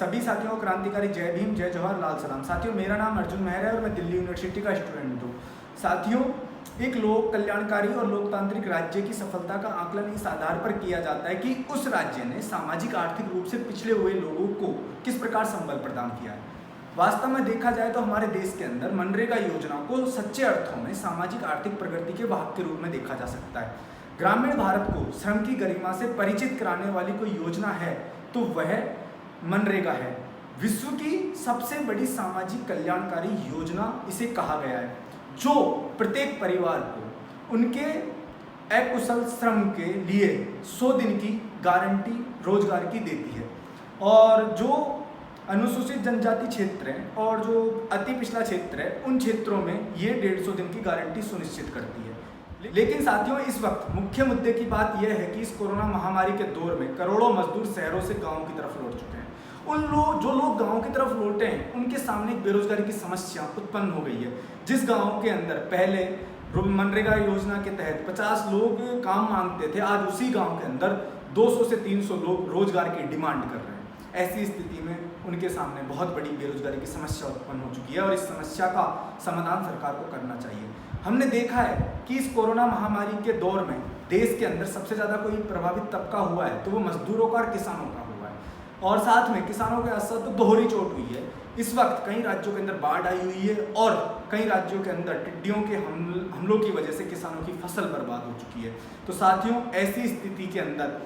सभी साथियों को क्रांतिकारी जय भीम, जय जवाहर, लाल सलाम। साथियों, मेरा नाम अर्जुन मेहर है और मैं दिल्ली यूनिवर्सिटी का स्टूडेंट हूँ। साथियों, एक लोक कल्याणकारी और लोकतांत्रिक राज्य की सफलता का आकलन इस आधार पर किया जाता है कि उस राज्य ने सामाजिक आर्थिक रूप से पिछड़े हुए लोगों को किस प्रकार संबल प्रदान किया है। वास्तव में देखा जाए तो हमारे देश के अंदर मनरेगा योजना को सच्चे अर्थों में सामाजिक आर्थिक प्रगति के वाहक के रूप में देखा जा सकता है। ग्रामीण भारत को श्रम की गरिमा से परिचित कराने वाली कोई योजना है तो वह मनरेगा है। विश्व की सबसे बड़ी सामाजिक कल्याणकारी योजना इसे कहा गया है, जो प्रत्येक परिवार को उनके अकुशल श्रम के लिए 100 दिन की गारंटी रोजगार की देती है। और जो अनुसूचित जनजाति क्षेत्र हैं और जो अति पिछड़ा क्षेत्र है, उन क्षेत्रों में ये 150 दिन की गारंटी सुनिश्चित करती है। लेकिन साथियों, इस वक्त मुख्य मुद्दे की बात यह है कि इस कोरोना महामारी के दौर में करोड़ों मजदूर शहरों से गांवों की तरफ लौट चुके हैं। जो लोग गांव की तरफ लौटे हैं, उनके सामने एक बेरोजगारी की समस्या उत्पन्न हो गई है। जिस गांव के अंदर पहले मनरेगा योजना के तहत 50 लोग काम मांगते थे, आज उसी गांव के अंदर 200 से 300 लोग रोजगार की डिमांड कर रहे हैं। ऐसी स्थिति में उनके सामने बहुत बड़ी बेरोजगारी की समस्या उत्पन्न हो चुकी है और इस समस्या का समाधान सरकार को करना चाहिए। हमने देखा है कि इस कोरोना महामारी के दौर में देश के अंदर सबसे ज़्यादा कोई प्रभावित तबका हुआ है तो वो मजदूरों का और किसानों का हुआ है। और साथ में किसानों के असर तो दोहरी चोट हुई है। इस वक्त कई राज्यों के अंदर बाढ़ आई हुई है और कई राज्यों के अंदर टिड्डियों के हमलों की वजह से किसानों की फसल बर्बाद हो चुकी है। तो साथियों, ऐसी स्थिति के अंदर,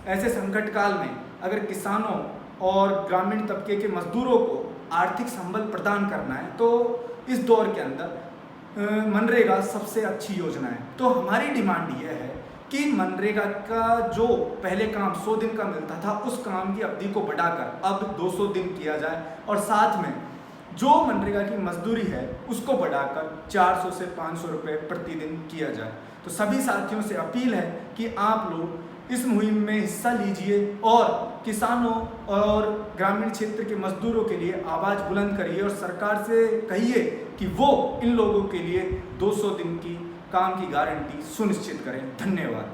ऐसे संकट काल में अगर किसानों और ग्रामीण तबके के मजदूरों को आर्थिक संबल प्रदान करना है तो इस दौर के अंदर मनरेगा सबसे अच्छी योजना है। तो हमारी डिमांड यह है कि मनरेगा का जो पहले काम 100 दिन का मिलता था, उस काम की अवधि को बढ़ाकर अब 200 दिन किया जाए और साथ में जो मनरेगा की मजदूरी है उसको बढ़ाकर 400 से 500 रुपये प्रतिदिन किया जाए। तो सभी साथियों से अपील है कि आप लोग इस मुहिम में हिस्सा लीजिए और किसानों और ग्रामीण क्षेत्र के मजदूरों के लिए आवाज़ बुलंद करिए और सरकार से कहिए कि वो इन लोगों के लिए 200 दिन की काम की गारंटी सुनिश्चित करें। धन्यवाद।